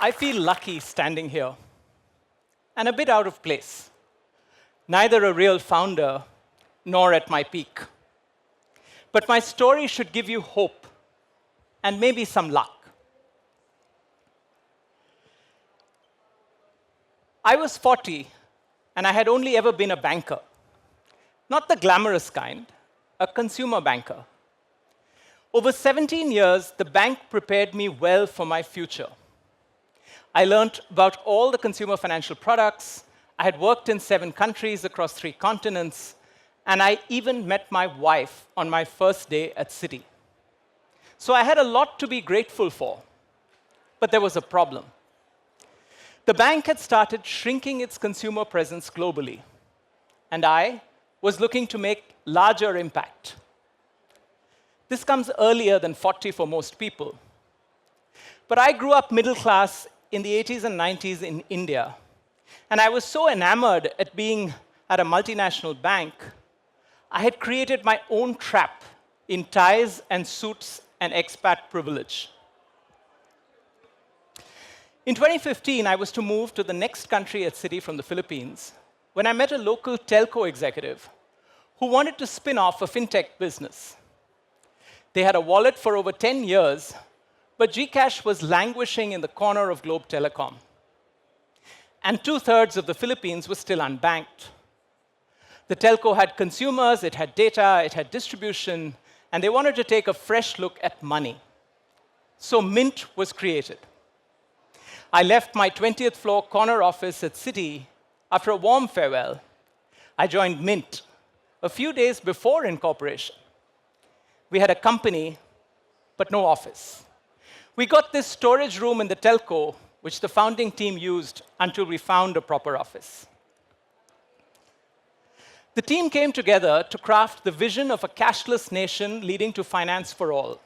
I feel lucky standing here and a bit out of place. Neither a real founder nor at my peak. But my story should give you hope and maybe some luck. I was 40 and I had only ever been a banker. Not the glamorous kind, a consumer banker. Over 17 years, the bank prepared me well for my future. I learned about all the consumer financial products. I had worked in 7 countries across 3 continents, and I even met my wife on my first day at Citi. So I had a lot to be grateful for, but there was a problem. The bank had started shrinking its consumer presence globally, and I was looking to make larger impact. This comes earlier than 40 for most people. But I grew up middle class in the 80s and 90s in India. And I was so enamored at being at a multinational bank, I had created my own trap in ties and suits and expat privilege. In 2015, I was to move to the next country at Citi from the Philippines when I met a local telco executive who wanted to spin off a fintech business. They had a wallet for over 10 years, but GCash was languishing in the corner of Globe Telecom. And 2/3 of the Philippines was still unbanked. The telco had consumers, it had data, it had distribution, and they wanted to take a fresh look at money. So Mint was created. I left my 20th floor corner office at Citi after a warm farewell. I joined Mint a few days before incorporation. We had a company, but no office. We got this storage room in the telco, which the founding team used until we found a proper office. The team came together to craft the vision of a cashless nation leading to finance for all.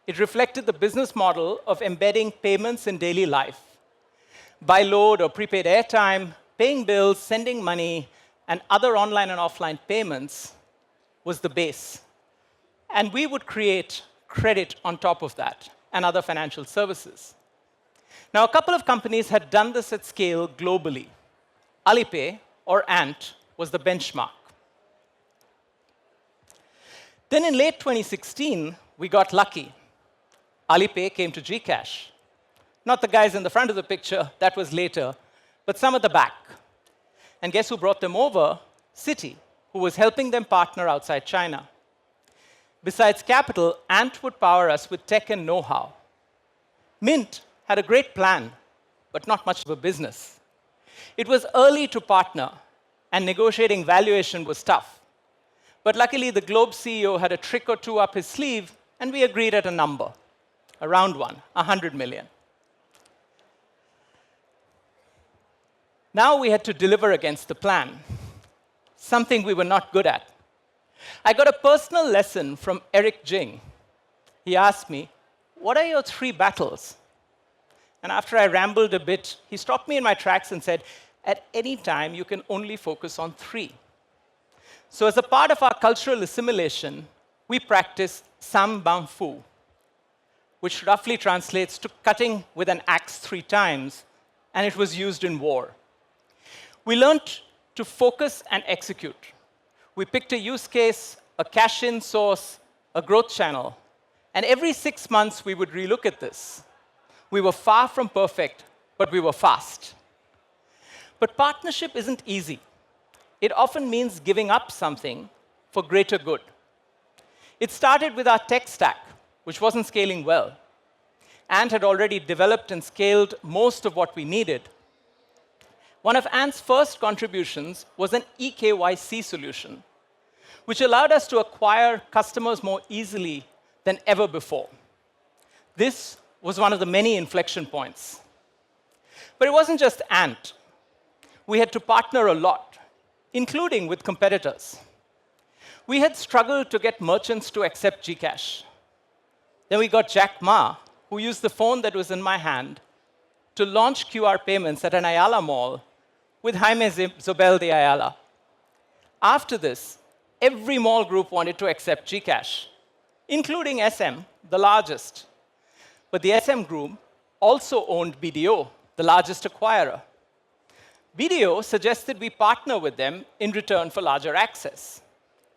It reflected the business model of embedding payments in daily life. Buy load or prepaid airtime, paying bills, sending money, and other online and offline payments was the base. And we would create credit on top of that and other financial services. Now, a couple of companies had done this at scale globally. Alipay, or Ant, was the benchmark. Then in late 2016, we got lucky. Alipay came to GCash. Not the guys in the front of the picture, that was later, but some at the back. And guess who brought them over? Citi, who was helping them partner outside China. Besides capital, Ant would power us with tech and know-how. Mint had a great plan, but not much of a business. It was early to partner, and negotiating valuation was tough. But luckily, the Globe CEO had a trick or two up his sleeve, and we agreed at a number, a round one, 100 million. Now we had to deliver against the plan, something we were not good at. I got a personal lesson from Eric Jing. He asked me, "What are your 3 battles?" And after I rambled a bit, he stopped me in my tracks and said, "At any time, you can only focus on 3. So as a part of our cultural assimilation, we practice Sam Bang Fu, which roughly translates to cutting with an axe 3 times, and it was used in war. We learned to focus and execute. We picked a use case, a cash-in source, a growth channel, and every 6 months we would relook at this. We were far from perfect, but we were fast. But partnership isn't easy. It often means giving up something for greater good. It started with our tech stack, which wasn't scaling well. Ant had already developed and scaled most of what we needed. One of Ant's first contributions was an eKYC solution, which allowed us to acquire customers more easily than ever before. This was one of the many inflection points. But it wasn't just Ant. We had to partner a lot, including with competitors. We had struggled to get merchants to accept GCash. Then we got Jack Ma, who used the phone that was in my hand, to launch QR payments at an Ayala mall with Jaime Zobel de Ayala. After this, every mall group wanted to accept GCash, including SM, the largest. But the SM group also owned BDO, the largest acquirer. BDO suggested we partner with them in return for larger access.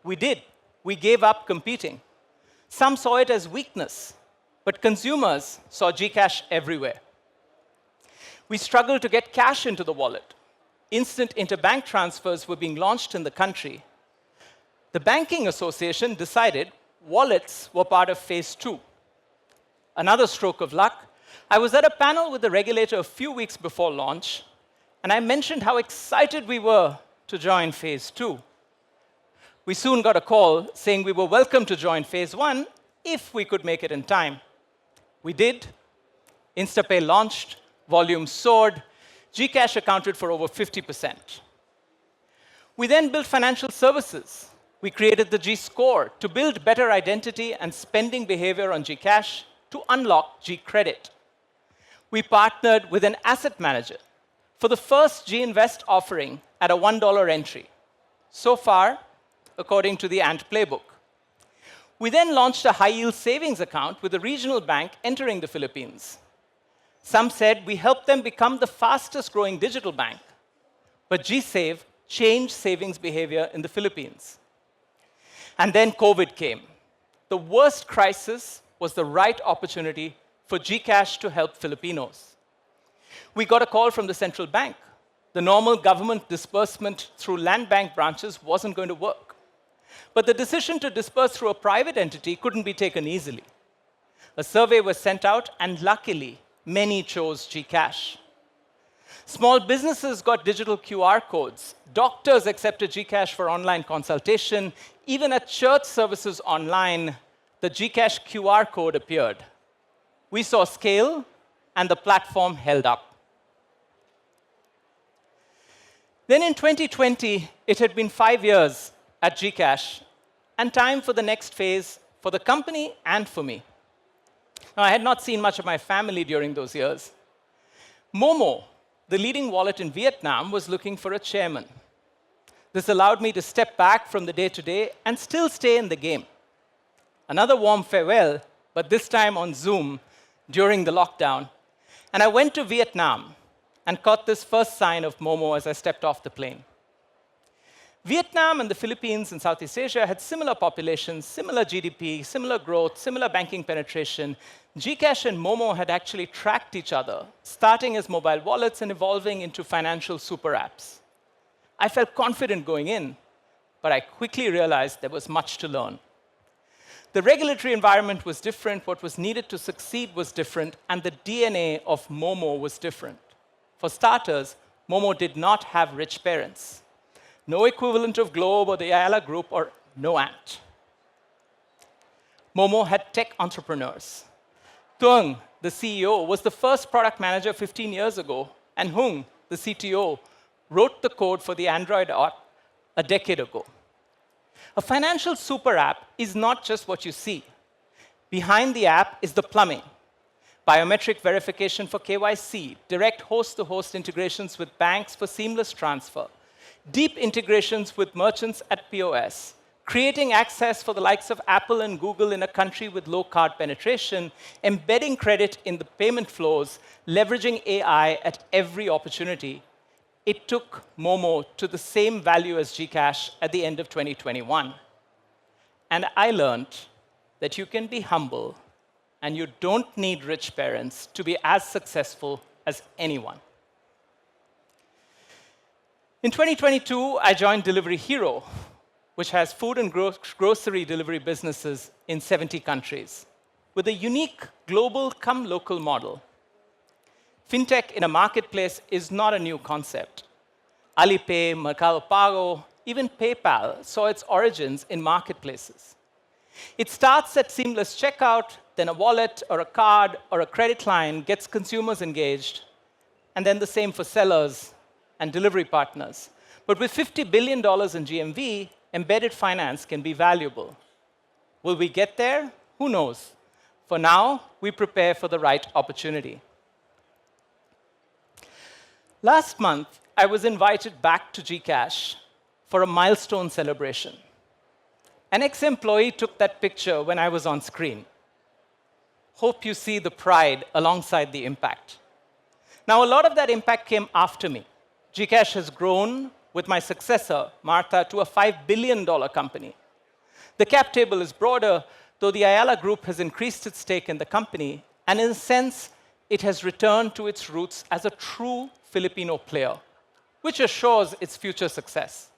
We did. We gave up competing. Some saw it as weakness, but consumers saw GCash everywhere. We struggled to get cash into the wallet. Instant interbank transfers were being launched in the country. The Banking Association decided wallets were part of phase 2. Another stroke of luck, I was at a panel with the regulator a few weeks before launch, and I mentioned how excited we were to join phase 2. We soon got a call saying we were welcome to join phase 1 if we could make it in time. We did. InstaPay launched, volume soared, GCash accounted for over 50%. We then built financial services. We created the G-Score to build better identity and spending behavior on GCash to unlock G-Credit. We partnered with an asset manager for the first G-Invest offering at a $1 entry. So far, according to the Ant playbook. We then launched a high-yield savings account with a regional bank entering the Philippines. Some said we helped them become the fastest-growing digital bank. But GSave changed savings behavior in the Philippines. And then COVID came. The worst crisis was the right opportunity for GCash to help Filipinos. We got a call from the central bank. The normal government disbursement through land bank branches wasn't going to work. But the decision to disperse through a private entity couldn't be taken easily. A survey was sent out, and luckily, many chose GCash. Small businesses got digital QR codes. Doctors accepted GCash for online consultation. Even at church services online, the GCash QR code appeared. We saw scale, and the platform held up. Then in 2020, it had been 5 years at GCash, and time for the next phase for the company and for me. Now, I had not seen much of my family during those years. MoMo, the leading wallet in Vietnam, was looking for a chairman. This allowed me to step back from the day-to-day and still stay in the game. Another warm farewell, but this time on Zoom during the lockdown. And I went to Vietnam and caught this first sign of MoMo as I stepped off the plane. Vietnam and the Philippines and Southeast Asia had similar populations, similar GDP, similar growth, similar banking penetration. GCash and MoMo had actually tracked each other, starting as mobile wallets and evolving into financial super apps. I felt confident going in, but I quickly realized there was much to learn. The regulatory environment was different, what was needed to succeed was different, and the DNA of MoMo was different. For starters, MoMo did not have rich parents. No equivalent of Globe or the Ayala Group, or no Ant. MoMo had tech entrepreneurs. Tuong, the CEO, was the first product manager 15 years ago, and Hung, the CTO, wrote the code for the Android app a decade ago. A financial super app is not just what you see. Behind the app is the plumbing. Biometric verification for KYC, direct host-to-host integrations with banks for seamless transfer, deep integrations with merchants at POS, creating access for the likes of Apple and Google in a country with low card penetration, embedding credit in the payment flows, leveraging AI at every opportunity. It took MoMo to the same value as GCash at the end of 2021. And I learned that you can be humble and you don't need rich parents to be as successful as anyone. In 2022, I joined Delivery Hero, which has food and grocery delivery businesses in 70 countries, with a unique global-come-local model. FinTech in a marketplace is not a new concept. Alipay, Mercado Pago, even PayPal saw its origins in marketplaces. It starts at seamless checkout, then a wallet or a card or a credit line gets consumers engaged, and then the same for sellers and delivery partners. But with $50 billion in GMV, embedded finance can be valuable. Will we get there? Who knows? For now, we prepare for the right opportunity. Last month, I was invited back to GCash for a milestone celebration. An ex-employee took that picture when I was on screen. Hope you see the pride alongside the impact. Now, a lot of that impact came after me. GCash has grown with my successor, Martha, to a $5 billion company. The cap table is broader, though the Ayala Group has increased its stake in the company, and in a sense, it has returned to its roots as a true Filipino player, which assures its future success.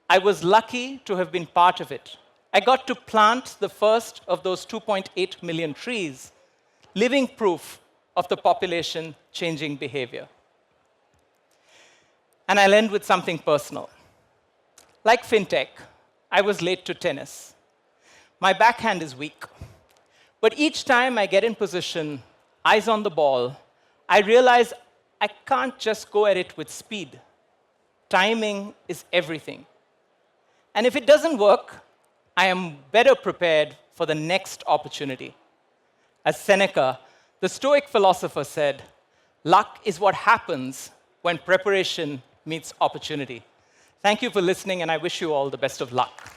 I was lucky to have been part of it. I got to plant the first of those 2.8 million trees, living proof of the population changing behavior. And I'll end with something personal. Like fintech, I was late to tennis. My backhand is weak. But each time I get in position, eyes on the ball, I realize I can't just go at it with speed. Timing is everything. And if it doesn't work, I am better prepared for the next opportunity. As Seneca, the Stoic philosopher, said, luck is what happens when preparation meets opportunity. Thank you for listening, and I wish you all the best of luck.